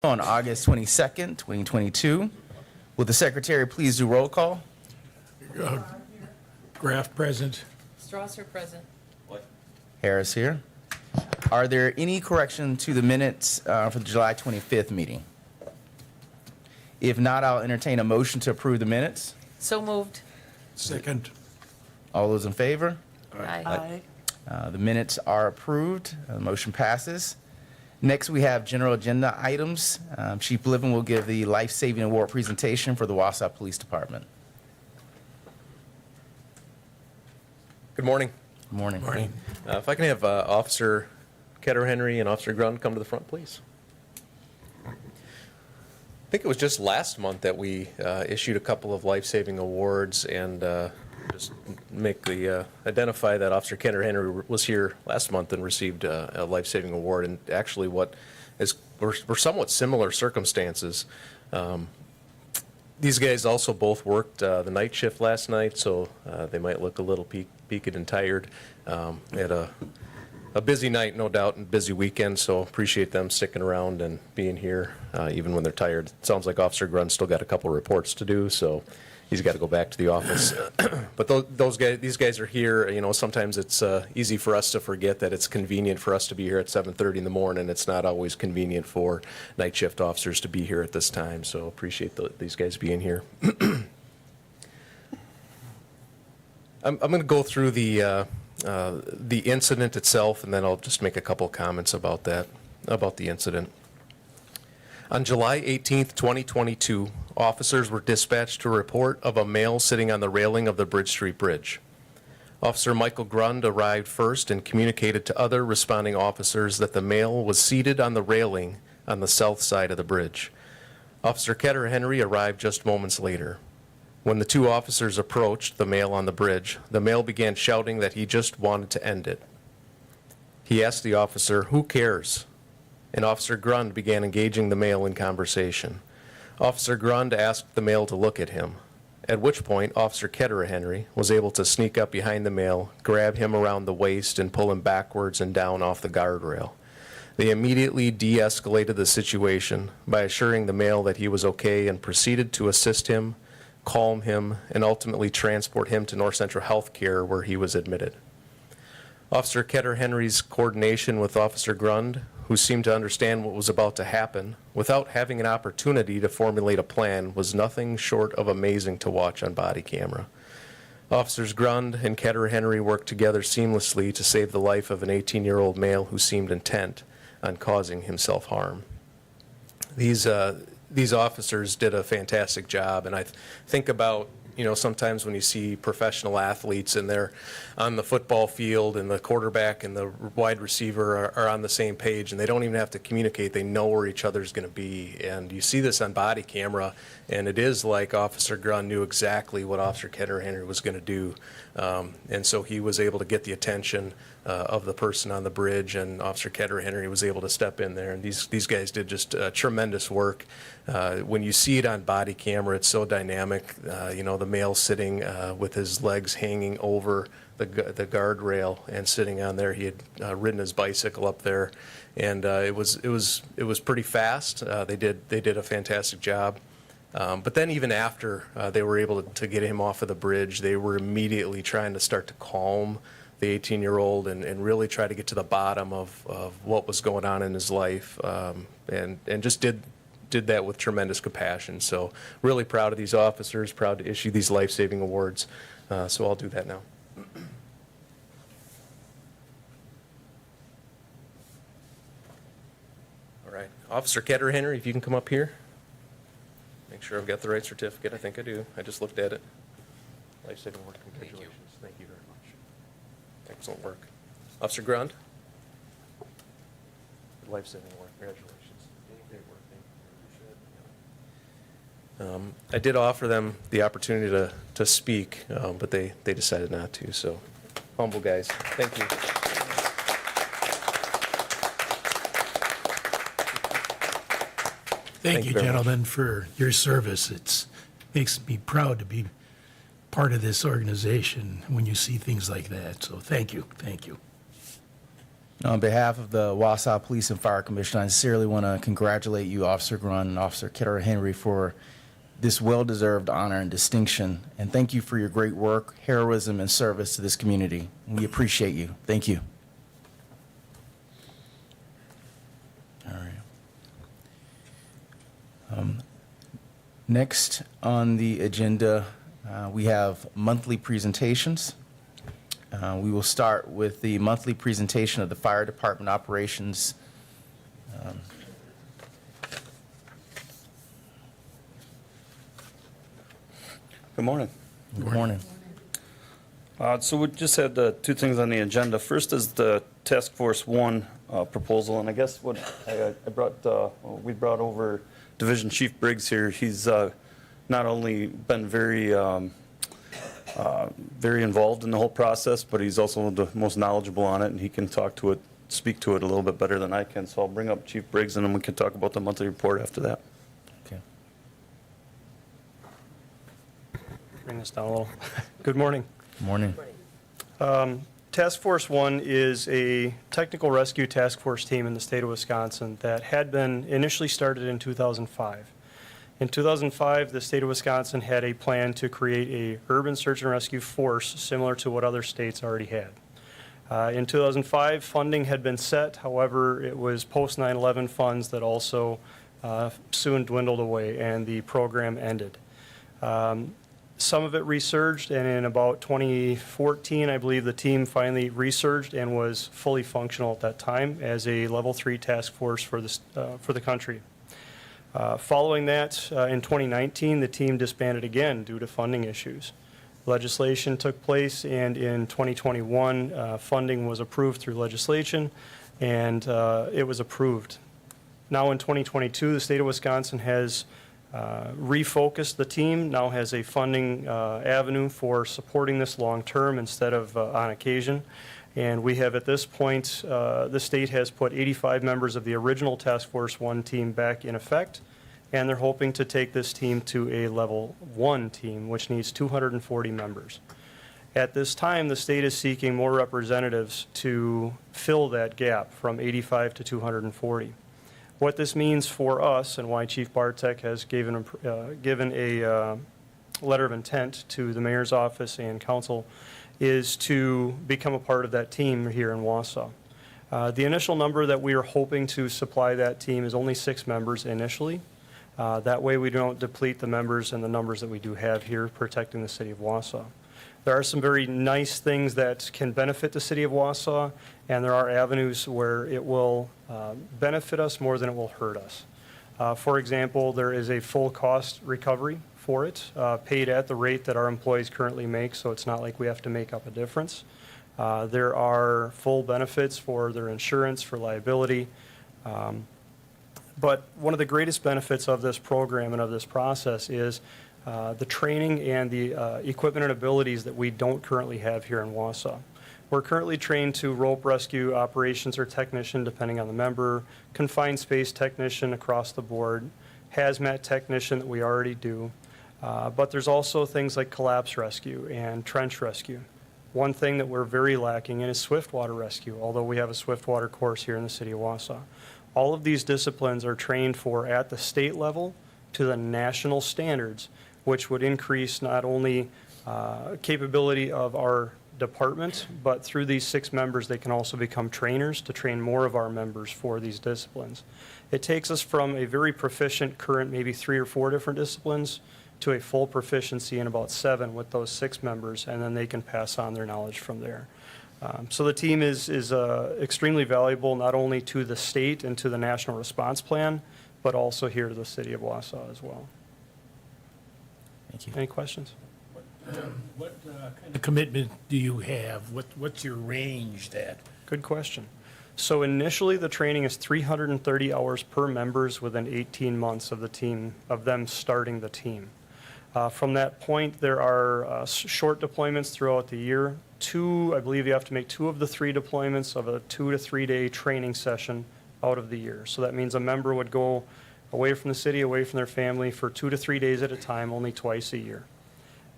On August 22nd, 2022. Will the secretary please do roll call? Graff present. Strasser present. Harris here. Are there any correction to the minutes for the July 25th meeting? If not, I'll entertain a motion to approve the minutes. So moved. Second. All those in favor? Aye. The minutes are approved. The motion passes. Next, we have general agenda items. Chief Bliven will give the life-saving award presentation for the Wausau Police Department. Good morning. Good morning. Morning. If I can have Officer Ketter-Henry and Officer Grund come to the front, please. I think it was just last month that we issued a couple of life-saving awards, and just identify that Officer Ketter-Henry was here last month and received a life-saving award. And actually, were somewhat similar circumstances. These guys also both worked the night shift last night, so they might look a little peaked and tired. They had a busy night, no doubt, and busy weekend, so appreciate them sticking around and being here, even when they're tired. It sounds like Officer Grund still got a couple reports to do, so he's got to go back to the office. But these guys are here. You know, sometimes it's easy for us to forget that it's convenient for us to be here at 7:30 in the morning. It's not always convenient for night shift officers to be here at this time, so appreciate these guys being here. I'm going to go through the incident itself, and then I'll just make a couple comments about the incident. On July 18th, 2022, officers were dispatched to a report of a male sitting on the railing of the Bridge Street Bridge. Officer Michael Grund arrived first and communicated to other responding officers that the male was seated on the railing on the south side of the bridge. Officer Ketter-Henry arrived just moments later. When the two officers approached the male on the bridge, the male began shouting that he just wanted to end it. He asked the officer, "Who cares?" And Officer Grund began engaging the male in conversation. Officer Grund asked the male to look at him, at which point Officer Ketter-Henry was able to sneak up behind the male, grab him around the waist, and pull him backwards and down off the guardrail. They immediately de-escalated the situation by assuring the male that he was okay and proceeded to assist him, calm him, and ultimately transport him to North Central Health Care, where he was admitted. Officer Ketter-Henry's coordination with Officer Grund, who seemed to understand what was about to happen, without having an opportunity to formulate a plan, was nothing short of amazing to watch on body camera. Officers Grund and Ketter-Henry worked together seamlessly to save the life of an 18-year-old male who seemed intent on causing himself harm. These officers did a fantastic job, and I think about, you know, sometimes when you see professional athletes and they're on the football field and the quarterback and the wide receiver are on the same page and they don't even have to communicate, they know where each other's going to be. And you see this on body camera, and it is like Officer Grund knew exactly what Officer Ketter-Henry was going to do. And so he was able to get the attention of the person on the bridge, and Officer Ketter-Henry was able to step in there. And these guys did just tremendous work. When you see it on body camera, it's so dynamic. You know, the male sitting with his legs hanging over the guardrail and sitting on there. He had ridden his bicycle up there, and it was pretty fast. They did a fantastic job. But then even after they were able to get him off of the bridge, they were immediately trying to start to calm the 18-year-old and really try to get to the bottom of what was going on in his life, and just did that with tremendous compassion. So really proud of these officers, proud to issue these life-saving awards. So I'll do that now. All right, Officer Ketter-Henry, if you can come up here. Make sure I've got the right certificate. I think I do. I just looked at it. Life-saving award. Congratulations. Thank you very much. Excellent work. Officer Grund. Life-saving award. Congratulations. Great work. I did offer them the opportunity to speak, but they decided not to. So, humble guys. Thank you. Thank you, gentlemen, for your service. It makes me proud to be part of this organization when you see things like that. So thank you. Thank you. On behalf of the Wausau Police and Fire Commission, I sincerely want to congratulate you, Officer Grun and Officer Kidder Henry, for this well-deserved honor and distinction. And thank you for your great work, heroism, and service to this community. We appreciate you. Thank you. All right. Next on the agenda, we have monthly presentations. We will start with the monthly presentation of the Fire Department operations. Good morning. Good morning. So we just had two things on the agenda. First is the Task Force 1 proposal, and I guess what we brought over Division Chief Briggs here. He's not only been very involved in the whole process, but he's also the most knowledgeable on it, and he can speak to it a little bit better than I can. So I'll bring up Chief Briggs, and then we can talk about the monthly report after that. Okay. Bring this down a little. Good morning. Good morning. Task Force 1 is a technical rescue task force team in the state of Wisconsin that had been initially started in 2005. In 2005, the state of Wisconsin had a plan to create a urban search and rescue force similar to what other states already had. In 2005, funding had been set. However, it was post 9/11 funds that also soon dwindled away, and the program ended. Some of it resurged, and in about 2014, I believe the team finally resurged and was fully functional at that time as a level 3 task force for the country. Following that, in 2019, the team disbanded again due to funding issues. Legislation took place, and in 2021, funding was approved through legislation, and it was approved. Now in 2022, the state of Wisconsin has refocused the team, now has a funding avenue for supporting this long-term instead of on occasion. And we have at this point, the state has put 85 members of the original Task Force 1 team back in effect, and they're hoping to take this team to a level 1 team, which needs 240 members. At this time, the state is seeking more representatives to fill that gap from 85 to 240. What this means for us, and why Chief Bartek has given a letter of intent to the mayor's office and council, is to become a part of that team here in Wausau. The initial number that we are hoping to supply that team is only 6 members initially. That way we don't deplete the members and the numbers that we do have here protecting the city of Wausau. There are some very nice things that can benefit the city of Wausau, and there are avenues where it will benefit us more than it will hurt us. For example, there is a full cost recovery for it, paid at the rate that our employees currently make, so it's not like we have to make up a difference. There are full benefits for their insurance, for liability. But one of the greatest benefits of this program and of this process is the training and the equipment and abilities that we don't currently have here in Wausau. We're currently trained to rope rescue operations or technician, depending on the member, confined space technician across the board, hazmat technician that we already do. But there's also things like collapse rescue and trench rescue. One thing that we're very lacking in is swiftwater rescue, although we have a swiftwater course here in the city of Wausau. All of these disciplines are trained for at the state level to the national standards, which would increase not only capability of our department, but through these 6 members, they can also become trainers to train more of our members for these disciplines. It takes us from a very proficient current, maybe 3 or 4 different disciplines, to a full proficiency in about 7 with those 6 members, and then they can pass on their knowledge from there. So the team is extremely valuable, not only to the state and to the national response plan, but also here to the city of Wausau as well. Thank you. Any questions? What kind of commitment do you have? What's your range at? Good question. So initially, the training is 330 hours per members within 18 months of the team, of them starting the team. From that point, there are short deployments throughout the year. I believe you have to make 2 of the 3 deployments of a 2 to 3 day training session out of the year. So that means a member would go away from the city, away from their family for 2 to 3 days at a time, only twice a year.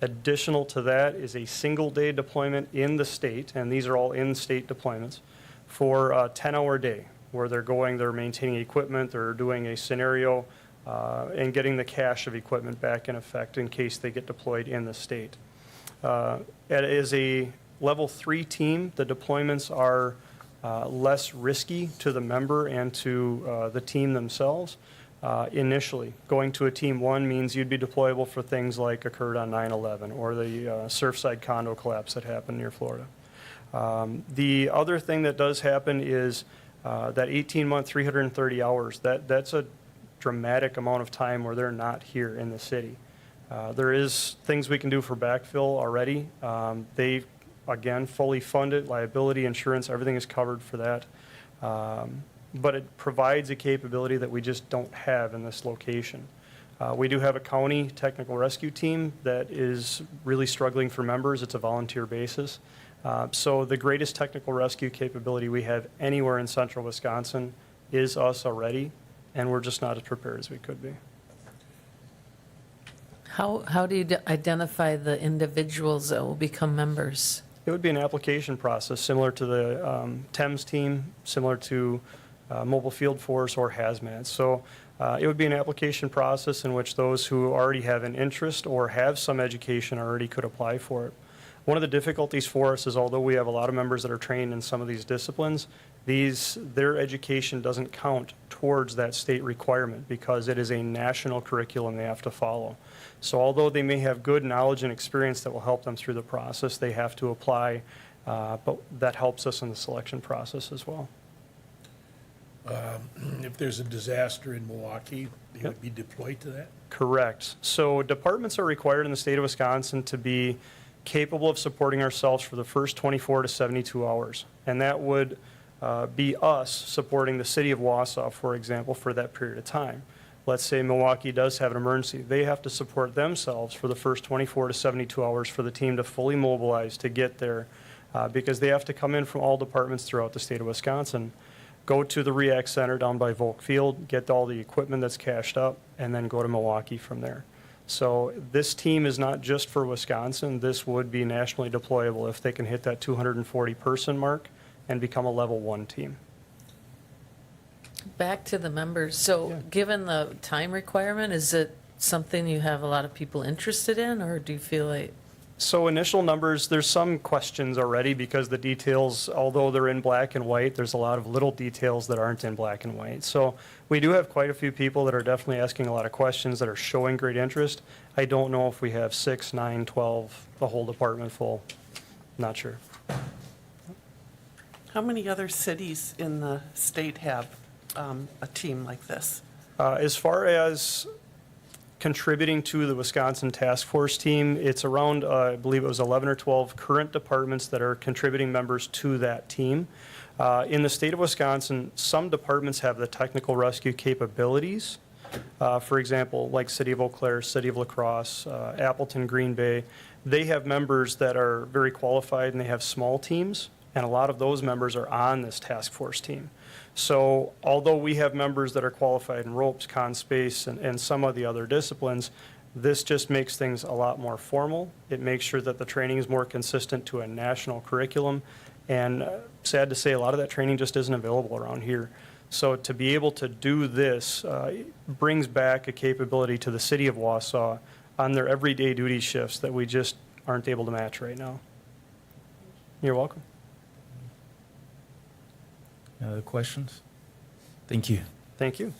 Additional to that is a single day deployment in the state, and these are all in-state deployments, for a 10-hour day where they're maintaining equipment, they're doing a scenario, and getting the cache of equipment back in effect in case they get deployed in the state. As a level 3 team, the deployments are less risky to the member and to the team themselves. Initially, going to a Team 1 means you'd be deployable for things like occurred on 9/11 or the Surfside condo collapse that happened near Florida. The other thing that does happen is that 18-month, 330 hours, that's a dramatic amount of time where they're not here in the city. There is things we can do for backfill already. They, again, fully funded, liability, insurance, everything is covered for that. But it provides a capability that we just don't have in this location. We do have a county technical rescue team that is really struggling for members. It's a volunteer basis. So the greatest technical rescue capability we have anywhere in central Wisconsin is us already, and we're just not as prepared as we could be. How do you identify the individuals that will become members? It would be an application process similar to the TEMS team, similar to Mobile Field Force or Hazmat. So it would be an application process in which those who already have an interest or have some education already could apply for it. One of the difficulties for us is although we have a lot of members that are trained in some of these disciplines, their education doesn't count towards that state requirement because it is a national curriculum they have to follow. So although they may have good knowledge and experience that will help them through the process, they have to apply, but that helps us in the selection process as well. If there's a disaster in Milwaukee, they Yep. would be deployed to that? Correct. So departments are required in the state of Wisconsin to be capable of supporting ourselves for the first 24 to 72 hours. And that would be us supporting the city of Wausau, for example, for that period of time. Let's say Milwaukee does have an emergency. They have to support themselves for the first 24 to 72 hours for the team to fully mobilize to get there because they have to come in from all departments throughout the state of Wisconsin, go to the REACT Center down by Volk Field, get all the equipment that's cached up, and then go to Milwaukee from there. So this team is not just for Wisconsin. This would be nationally deployable if they can hit that 240-person mark and become a level 1 team. Back to the members. So given the time requirement, is it something you have a lot of people interested in, or do you feel like? So initial numbers, there's some questions already because the details, although they're in black and white, there's a lot of little details that aren't in black and white. So we do have quite a few people that are definitely asking a lot of questions that are showing great interest. I don't know if we have 6, 9, 12, the whole department full. Not sure. How many other cities in the state have a team like this? As far as contributing to the Wisconsin Task Force team, it's around, I believe it was 11 or 12 current departments that are contributing members to that team. In the state of Wisconsin, some departments have the technical rescue capabilities. For example, like City of Eau Claire, City of La Crosse, Appleton, Green Bay. They have members that are very qualified and they have small teams, and a lot of those members are on this task force team. So although we have members that are qualified in ropes, con space, and some of the other disciplines, this just makes things a lot more formal. It makes sure that the training is more consistent to a national curriculum. And sad to say, a lot of that training just isn't available around here. So to be able to do this brings back a capability to the city of Wausau on their everyday duty shifts that we just aren't able to match right now. You're welcome. Any other questions? Thank you. Thank you.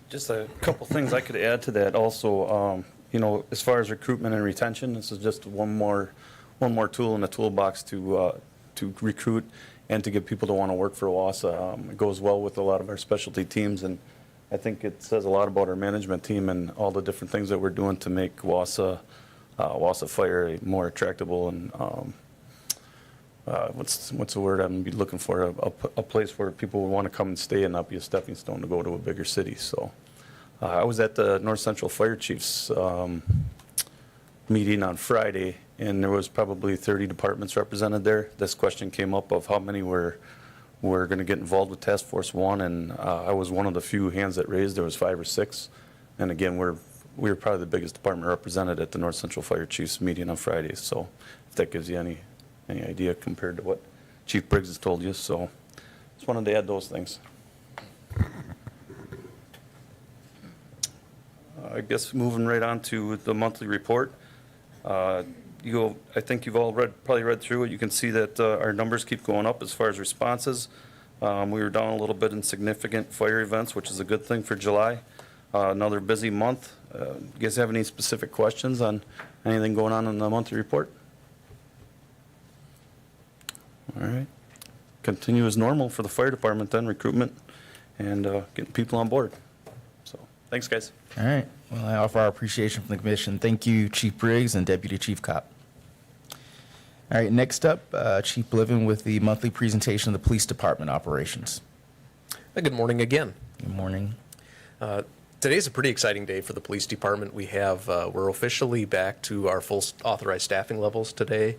Just a couple things I could add to that also. As far as recruitment and retention, this is just one more tool in the toolbox to recruit and to get people to want to work for Wausau. It goes well with a lot of our specialty teams, and I think it says a lot about our management team and all the different things that we're doing to make Wausau Fire more attractable and what's the word I'm gonna be looking for? A place where people would want to come and stay and not be a stepping stone to go to a bigger city. So I was at the North Central Fire Chiefs meeting on Friday, and there was probably 30 departments represented there. This question came up of how many were going to get involved with Task Force 1, and I was one of the few hands that raised. There was 5 or 6, and again, we were probably the biggest department represented at the North Central Fire Chiefs meeting on Friday. So if that gives you any any idea compared to what Chief Briggs has told you, so just wanted to add those things. I guess moving right on to the monthly report. I think you've all probably read through it. You can see that our numbers keep going up as far as responses. We were down a little bit in significant fire events, which is a good thing for July. Another busy month. You guys have any specific questions on anything going on in the monthly report? All right. Continue as normal for the fire department then, recruitment and getting people on board. So, thanks, guys. All right. Well, I offer our appreciation from the commission. Thank you, Chief Briggs and Deputy Chief Kopp. All right, next up, Chief Bliven with the monthly presentation of the police department operations. Good morning again. Good morning. Today's a pretty exciting day for the police department. We're officially back to our full authorized staffing levels today.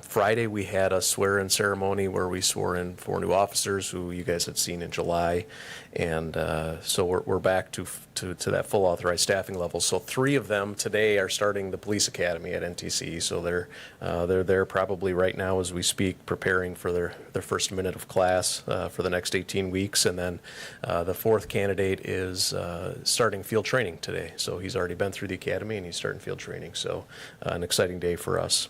Friday, we had a swear-in ceremony where we swore in 4 new officers who you guys had seen in July. And so we're back to that full authorized staffing level. So 3 of them today are starting the police academy at NTC. So they're there probably right now as we speak, preparing for their first minute of class for the next 18 weeks. And then the 4th candidate is starting field training today. So he's already been through the academy and he's starting field training. So an exciting day for us.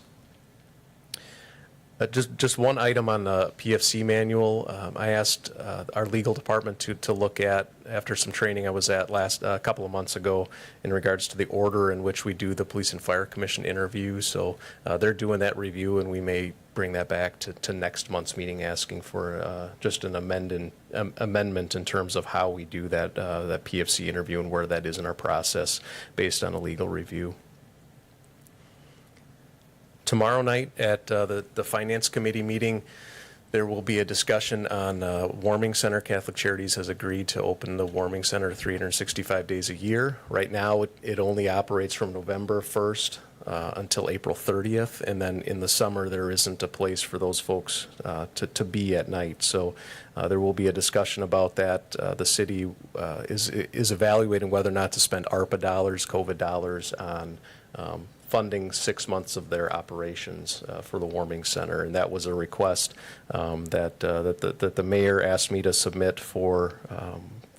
Just one item on the PFC manual. I asked our legal department to look at, after some training I was at a couple of months ago, in regards to the order in which we do the Police and Fire Commission interview. So they're doing that review, and we may bring that back to next month's meeting, asking for just an amendment in terms of how we do that PFC interview and where that is in our process based on a legal review. Tomorrow night at the Finance Committee meeting, there will be a discussion on Warming Center. Catholic Charities has agreed to open the Warming Center 365 days a year. Right now, it only operates from November 1st until April 30th, and then in the summer, there isn't a place for those folks to be at night. So there will be a discussion about that. The city is evaluating whether or not to spend ARPA dollars, COVID dollars on funding 6 months of their operations for the Warming Center, and that was a request that the mayor asked me to submit for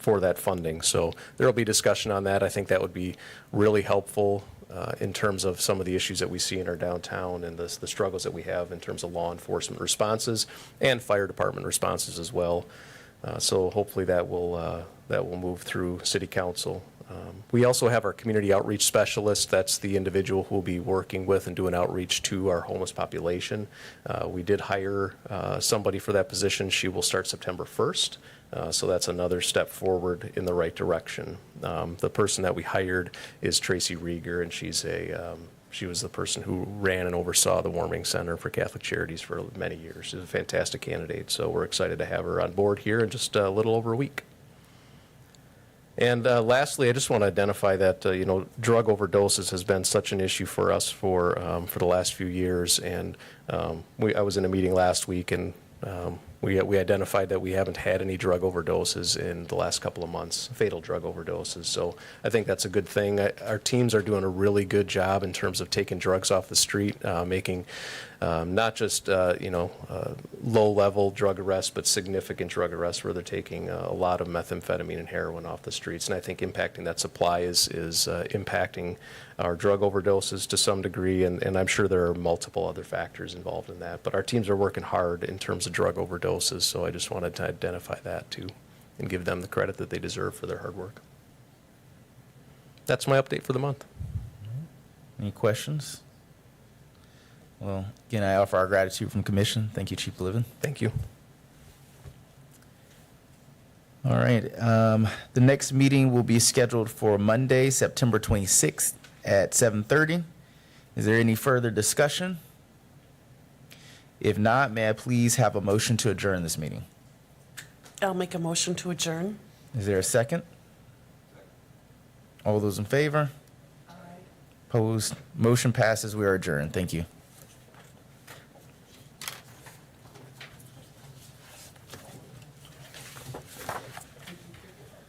that funding. So there will be discussion on that. I think that would be really helpful in terms of some of the issues that we see in our downtown and the struggles that we have in terms of law enforcement responses and fire department responses as well. So hopefully that will move through City Council. We also have our community outreach specialist. That's the individual who will be working with and doing outreach to our homeless population. We did hire somebody for that position. She will start September 1st. So that's another step forward in the right direction. The person that we hired is Tracy Rieger, and she was the person who ran and oversaw the Warming Center for Catholic Charities for many years. She's a fantastic candidate, so we're excited to have her on board here in just a little over a week. And lastly, I just want to identify that drug overdoses has been such an issue for us for the last few years. And I was in a meeting last week, and we identified that we haven't had any drug overdoses in the last couple of months, fatal drug overdoses. So I think that's a good thing. Our teams are doing a really good job in terms of taking drugs off the street, making not just low-level drug arrests, but significant drug arrests where they're taking a lot of methamphetamine and heroin off the streets. And I think impacting that supply is impacting our drug overdoses to some degree, and I'm sure there are multiple other factors involved in that. But our teams are working hard in terms of drug overdoses, so I just wanted to identify that too and give them the credit that they deserve for their hard work. That's my update for the month. Any questions? Well, again, I offer our gratitude from the commission. Thank you, Chief Bliven. Thank you. All right. The next meeting will be scheduled for Monday, September 26th at 7:30. Is there any further discussion? If not, may I please have a motion to adjourn this meeting? I'll make a motion to adjourn. Is there a second? All those in favor? Opposed? Motion passes. We are adjourned. Thank you.